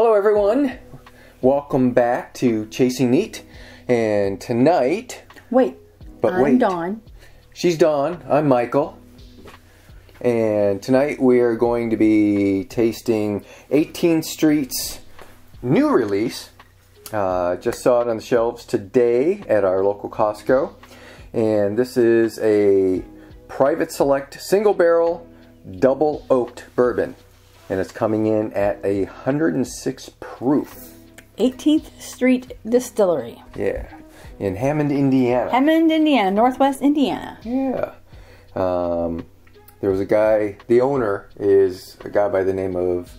Hello everyone, welcome back to Chasing Neat, and tonight... I'm Dawn. She's Dawn, I'm Michael, and tonight we are going to be tasting 18th Street's new release. Just saw it on the shelves today at our local Costco, and this is a private select single barrel double oaked bourbon. And it's coming in at 106 proof. 18th Street Distillery. Yeah. In Hammond, Indiana. Hammond, Indiana. Northwest Indiana. Yeah. There was a guy, the owner is a guy by the name of...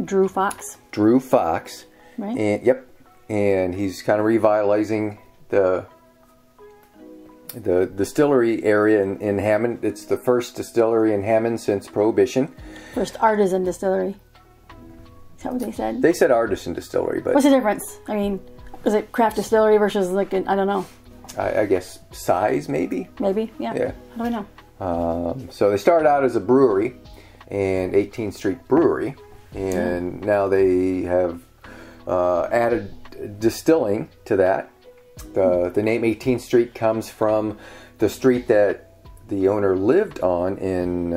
Drew Fox. Drew Fox. Right? And, yep. And he's kind of revitalizing the distillery area in Hammond. It's the first distillery in Hammond since Prohibition. First artisan distillery. Is that what they said? They said artisan distillery, but... What's the difference? I mean, is it craft distillery versus like, I don't know. I guess size, maybe? Maybe, yeah. Yeah. How do I know? So they started out as a brewery, and 18th Street Brewery, and now they have added distilling to that. The name 18th Street comes from the street that the owner lived on in,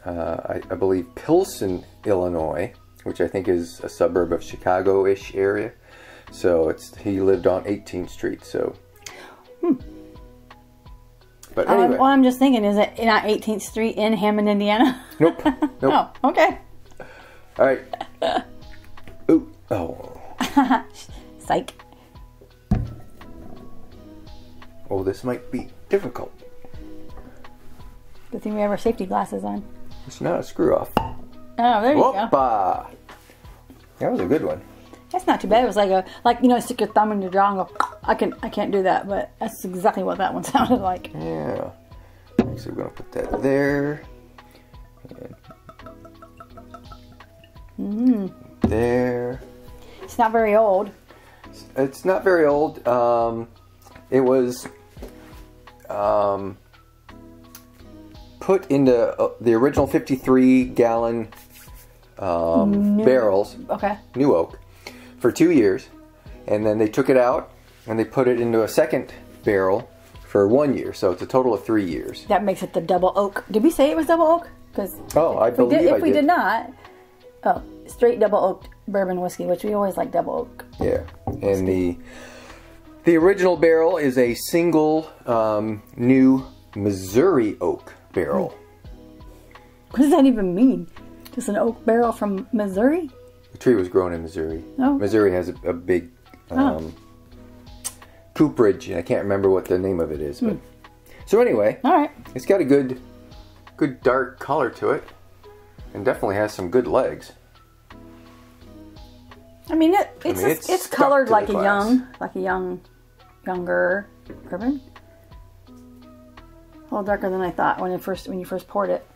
I believe, Pilsen, Illinois, which I think is a suburb of Chicago-ish area. So he lived on 18th Street. So, But anyway, well, I'm just thinking, is it not 18th Street in Hammond, Indiana? Nope. Oh, okay. All right. Ooh. Oh. Psych. Oh, this might be difficult. Good thing we have our safety glasses on. It's not a screw off. Oh, there you go. Whoppa! That was a good one. That's not too bad. It was like stick your thumb in your jaw and go. I can't do that, but that's exactly what that one sounded like. Yeah. So we're gonna put that there. And there. It's not very old. It's not very old. It was put into the original 53-gallon barrels. Okay. New oak. For 2 years, and then they took it out and they put it into a second barrel for 1 year. So it's a total of 3 years. That makes it the double oak. Did we say it was double oak? Because I believe if we did not, straight double oaked bourbon whiskey, which we always like double oak. Yeah, and the original barrel is a single new Missouri oak barrel. What does that even mean? Just an oak barrel from Missouri? The tree was grown in Missouri. Oh. Missouri has a big cooperage, and I can't remember what the name of it is. But so anyway, all right, it's got a good dark color to it, and definitely has some good legs. I mean, it's colored like a younger bourbon. A little darker than I thought when you first poured it.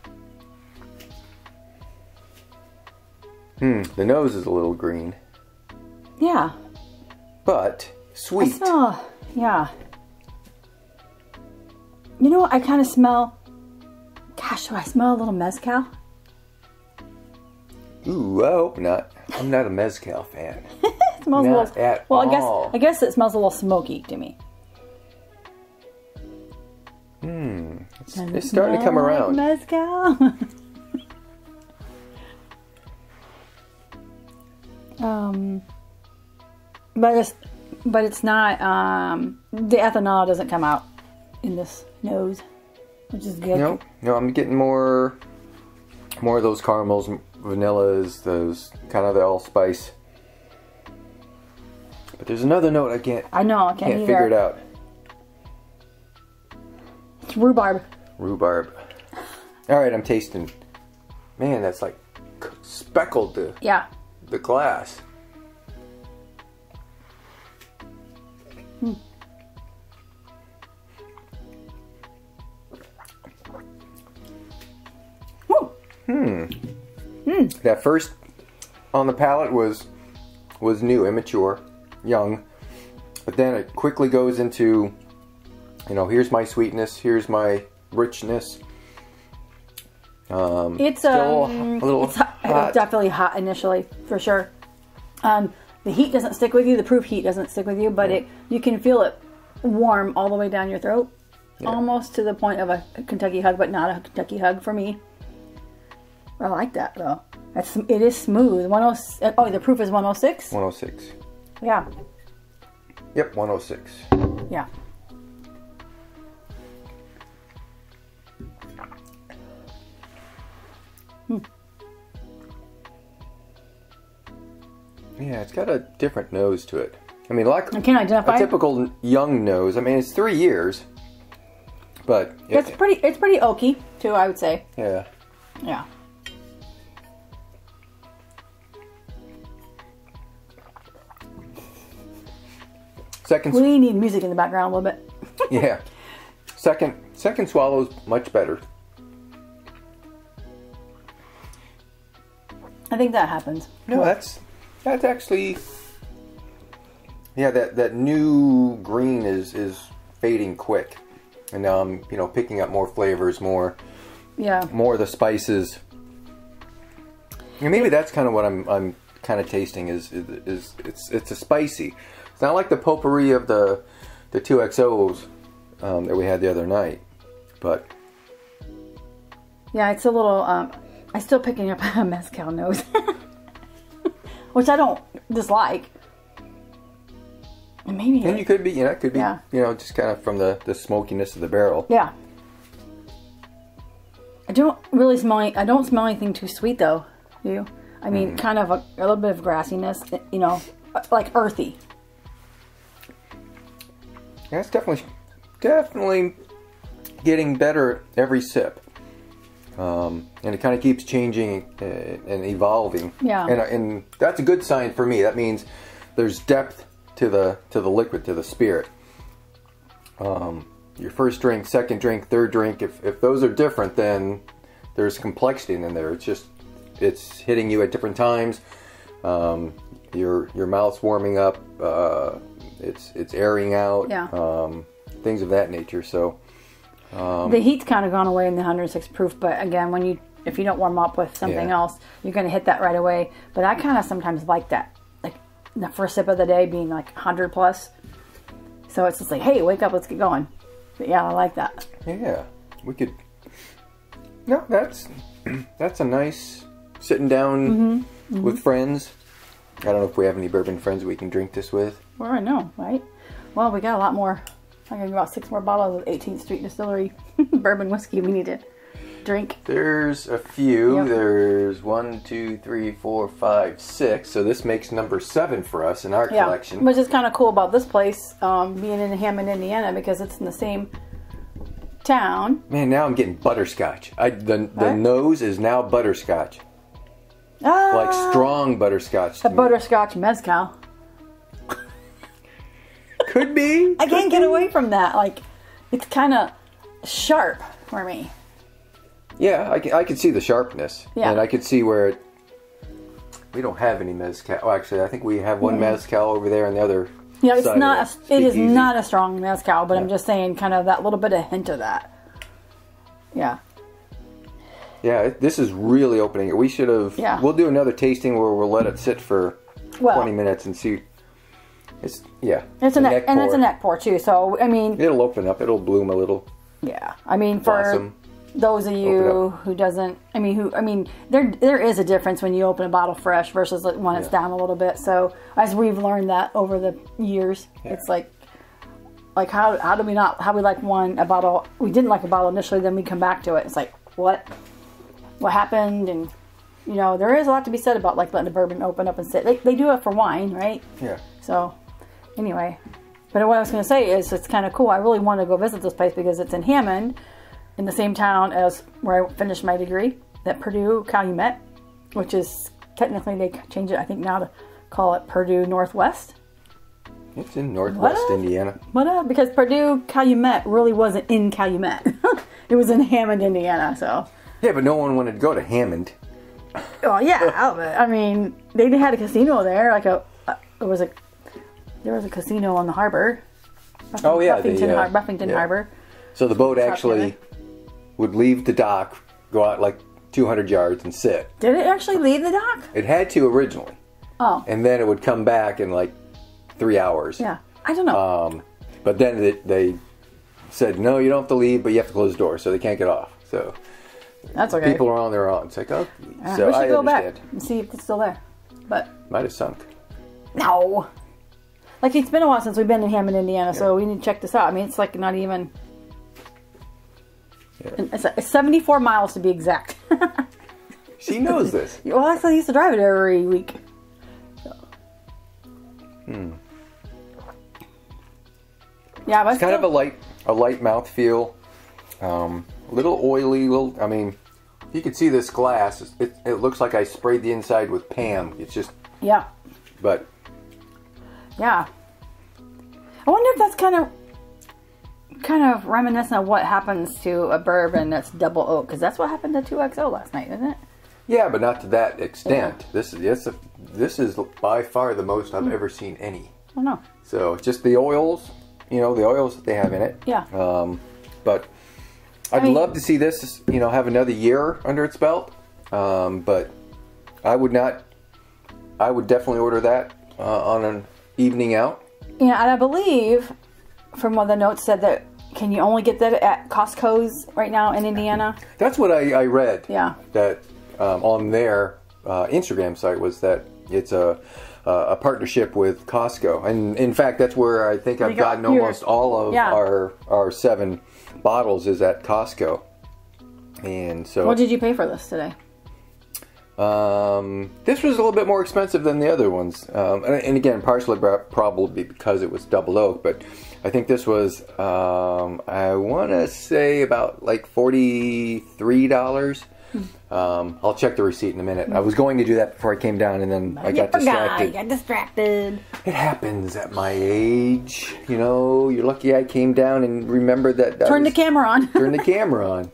The nose is a little green. Yeah. But sweet. Yeah. You know what? I kind of smell... Gosh, do I smell a little mezcal? Ooh, I hope not. I'm not a mezcal fan. It smells not a little... at well, all. I guess it smells a little smoky to me. It's starting to come around. Mezcal. But it's not, the ethanol doesn't come out in this nose, which is good. No, I'm getting more of those caramels, vanillas, those kind of the allspice. But there's another note I can't figure it out. It's rhubarb. Rhubarb. All right, I'm tasting. Man, that's like speckled the glass. That first on the palate was new, immature, young, but then it quickly goes into, here's my sweetness, here's my richness, It's still a little hot. It's definitely hot initially, for sure. The heat doesn't stick with you. The proof heat doesn't stick with you, but you can feel it warm all the way down your throat, almost to the point of a Kentucky hug, but not a Kentucky hug for me. I like that though. It is smooth. The proof is 106. 106. Yeah. Yep, 106. Yeah. Yeah, it's got a different nose to it. I mean, like I can't identify a typical young nose. I mean, it's 3 years, but it's pretty oaky too, I would say. Yeah. Yeah. We need music in the background a little bit. Yeah. Second swallow's much better. I think that happens. No, that's actually, yeah, that new green is fading quick, and now I'm picking up more flavors, more of the spices, and maybe that's kind of what I'm kind of tasting is it's a spicy. It's not like the potpourri of the 2XOs that we had the other night, but yeah, it's a little. I'm still picking up a mezcal nose. Which I don't dislike. And maybe you could be, it could be, just kind of from the smokiness of the barrel. Yeah. I don't smell anything too sweet though. Do you? I mean, kind of a little bit of grassiness, like earthy. Yeah, it's definitely getting better every sip. And it kind of keeps changing and evolving. Yeah. And that's a good sign for me. That means there's depth to the liquid, to the spirit. Your first drink, second drink, third drink, if those are different, then there's complexity in there. It's hitting you at different times. Your mouth's warming up. It's airing out. Yeah. Things of that nature. So. The heat's kind of gone away in the 106 proof, but again, if you don't warm up with something else, you're going to hit that right away. But I kind of sometimes like that, like the first sip of the day being like 100 plus. So it's just like, hey, wake up, let's get going. But yeah, I like that. Yeah, we could. No, that's a nice sitting down with friends. I don't know if we have any bourbon friends we can drink this with. Well, I know, right? Well, we got a lot more. I got about 6 more bottles of 18th Street Distillery bourbon whiskey we need to drink. There's a few. Yep. There's 1, 2, 3, 4, 5, 6. So this makes number 7 for us in our collection. Which is kind of cool about this place being in Hammond, Indiana, because it's in the same town. Man, now I'm getting butterscotch. The nose is now butterscotch. Like strong butterscotch. A butterscotch mezcal. Could be. I can't get away from that. Like, it's kind of sharp for me. Yeah, I could see the sharpness. Yeah. And I could see where we don't have any mezcal. Oh, actually, I think we have one mezcal over there on the other side. It is easy. not a strong mezcal, but I'm just saying kind of that little bit of hint of that. Yeah. Yeah, this is really opening it. We should have... Yeah. We'll do another tasting where we'll let it sit for 20 minutes and see... It's a neck pour too. So I mean, it'll open up. It'll bloom a little. Yeah, I mean, for those of you who there is a difference when you open a bottle fresh versus when it's down a little bit. So as we've learned that over the years, it's like how do we like a bottle? We didn't like a bottle initially, then we come back to it. It's like what happened, and there is a lot to be said about like letting a bourbon open up and sit. They do it for wine, right? Yeah. So. Anyway, but what I was going to say is it's kind of cool. I really want to go visit this place because it's in Hammond, in the same town as where I finished my degree at Purdue Calumet, which is technically they changed it, I think, now to call it Purdue Northwest. It's in Northwest Indiana. Because Purdue Calumet really wasn't in Calumet. It was in Hammond, Indiana. So. Yeah, but no one wanted to go to Hammond. Oh yeah, I mean they had a casino there, there was a casino on the harbor. Buffington Harbor. So the boat actually would leave the dock, go out like 200 yards and sit. Did it actually leave the dock? It had to originally. Oh. And then it would come back in like 3 hours. Yeah. I don't know. But then they said, no, you don't have to leave, but you have to close the door, so they can't get off. So that's okay. People are on their own. It's like, oh, so we should go back and see if it's still there. But might have sunk. No. Like, it's been a while since we've been in Hammond, Indiana, so we need to check this out. I mean, it's like not even... Yeah. It's 74 miles to be exact. She knows this. Well, I used to drive it every week. So. Yeah, but it's kind of a light mouthfeel. A little oily, I mean, you can see this glass. It looks like I sprayed the inside with Pam. It's just... Yeah. But... Yeah. I wonder if that's kind of reminiscent of what happens to a bourbon that's double oak, because that's what happened to 2XO last night, isn't it? Yeah, but not to that extent. Yeah. This is by far the most I've ever seen any. I know. So just the oils, the oils that they have in it. Yeah. But I'd love to see this, have another year under its belt. But I would definitely order that on an evening out. Yeah, and I believe from what the notes said that can you only get that at Costco's right now in Indiana? That's what I read. Yeah. That on their Instagram site was that it's a partnership with Costco, and in fact that's where I think I've gotten almost all of our 7 bottles is at Costco. And so, what did you pay for this today? This was a little bit more expensive than the other ones, and again, partially probably because it was double oak, but I think this was, I want to say about like $43. I'll check the receipt in a minute. I was going to do that before I came down, and then I got distracted. You got distracted. It happens at my age. You're lucky I came down and remembered that. Turn the camera on. Turn the camera on.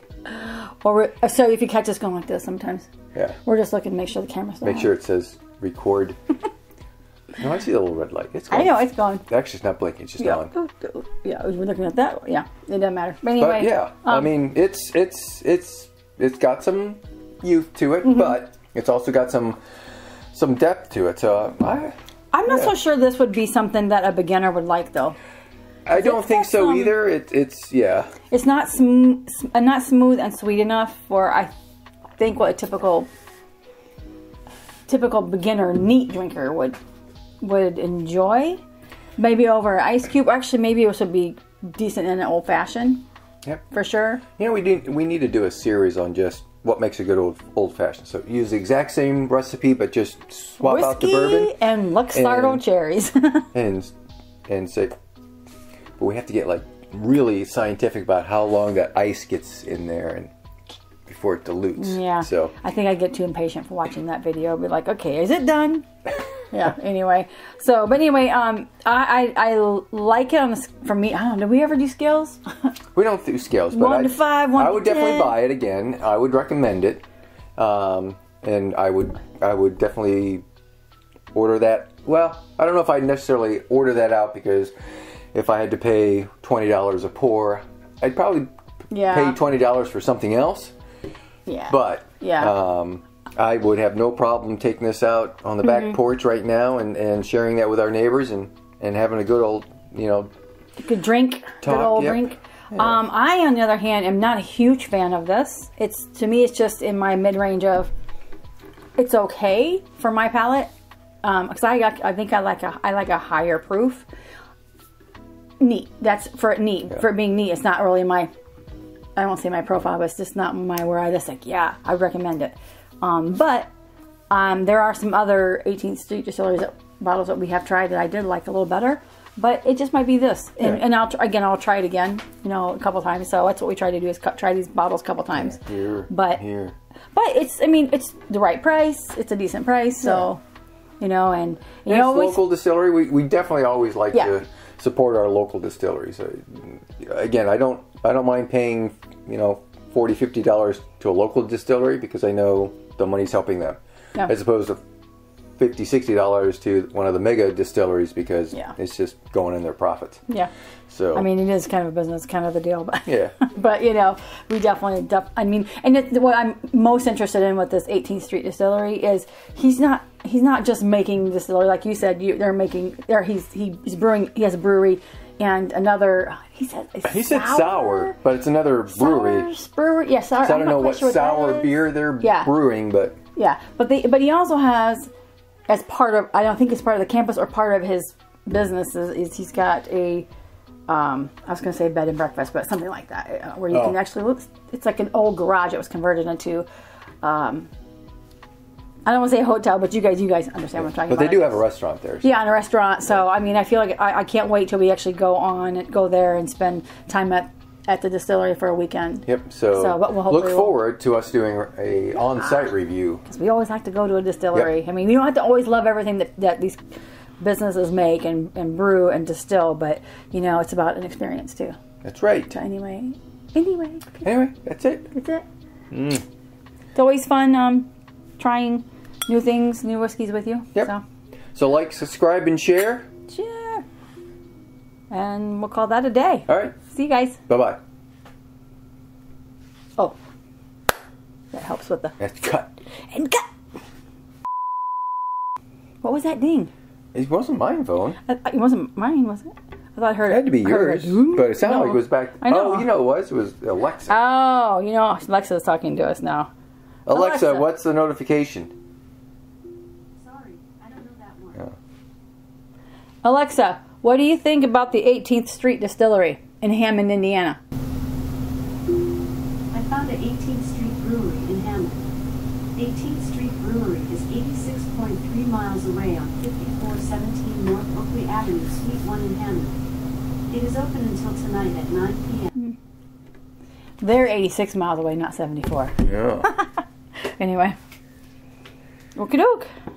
Or so if you catch us going like this sometimes. Yeah. We're just looking to make sure the camera's on. Make sure it says record. No, I see the little red light. It's going. I know, it's going. Actually, it's not blinking. It's just on. Yeah, we're looking at that. Yeah, it doesn't matter. But anyway. But yeah, I mean, it's got some youth to it, but it's also got some depth to it. So I'm not so sure this would be something that a beginner would like, though. I don't think so either. It's not smooth and sweet enough for I think what a typical beginner neat drinker would enjoy. Maybe over an ice cube. Actually, maybe it would be decent in an old fashioned. Yep, for sure. We need to do a series on just what makes a good old fashioned. So use the exact same recipe, but just swap out the bourbon and Luxardo cherries. and say. But we have to get like really scientific about how long that ice gets in there and before it dilutes. Yeah. So I think I'd get too impatient for watching that video. I'd be like, okay, is it done? Yeah. Anyway. So, but anyway, I like it for me. I don't know. Do we ever do scales? We don't do scales, but 1 to 5, 1 to 10. I would definitely buy it again. I would recommend it, and I would definitely order that. Well, I don't know if I'd necessarily order that out, because if I had to pay $20 a pour, I'd probably pay $20 for something else. Yeah. But I would have no problem taking this out on the back porch right now and sharing that with our neighbors and having a good old, good drink, talk. Good old drink. Yeah. I, on the other hand, am not a huge fan of this. To me, it's just in my mid-range of, it's okay for my palate. Because I think I like a higher proof. Neat. That's for it neat. Yeah. For it being neat, it's not really I won't say my profile, but it's just not where I just like, yeah, I recommend it. But there are some other 18th Street Distilleries bottles that we have tried that I did like a little better. But it just might be this. And I'll try it again, a couple times. So that's what we try to do, is try these bottles a couple times. But it's the right price. It's a decent price. So, and it's local distillery. We definitely always like to support our local distilleries. Again, I don't mind paying $40-50 to a local distillery, because I know the money's helping them, as opposed to $50, $60 to one of the mega distilleries because it's just going in their profits. Yeah. So I mean, it is kind of a business, kind of the deal, but yeah. But you know, we definitely. I mean, and what I'm most interested in with this 18th Street Distillery is he's not just making distillery like you said. They're making. He's brewing. He has a brewery and another. He said sour, but it's another brewery. Brewery, yeah, sour. So I don't know what sour beer they're brewing, but yeah, but he also has as part of. I don't think it's part of the campus or part of his business is he's got a. I was going to say bed and breakfast, but something like that, where you can actually look. It's like an old garage that was converted into. I don't want to say a hotel, but you guys understand what I'm talking about. But they do have a restaurant there. So. Yeah, and a restaurant. So I mean, I feel like I can't wait till we actually go there and spend time at the distillery for a weekend. Yep. So but look forward to us doing a on-site review. Because we always like to go to a distillery. Yep. I mean, we don't have to always love everything that these businesses make and brew and distill, but you know, it's about an experience too. That's right. So anyway, that's it. It's always fun trying new things, new whiskeys with you. Yep. So like, subscribe, and share. And we'll call that a day. All right. See you guys. Bye-bye. Oh, that helps with the. That's cut. And cut. What was that ding? It wasn't my phone. It wasn't mine, was it? I thought I heard it. It had to be yours, but it sounded like it was back. I know. Oh, you know what it was? It was Alexa. Oh, you know, Alexa's talking to us now. Alexa, what's the notification? Sorry, I don't know that one. Oh. Alexa, what do you think about the 18th Street Distillery in Hammond, Indiana? I found an 18th Street Brewery in Hammond. 18th Street Brewery is 86.3 miles away on 5417 North Oakley Avenue, Suite 1 in Hammond. It is open until tonight at 9 p.m. They're 86 miles away, not 74. Yeah. Anyway. Okie doke.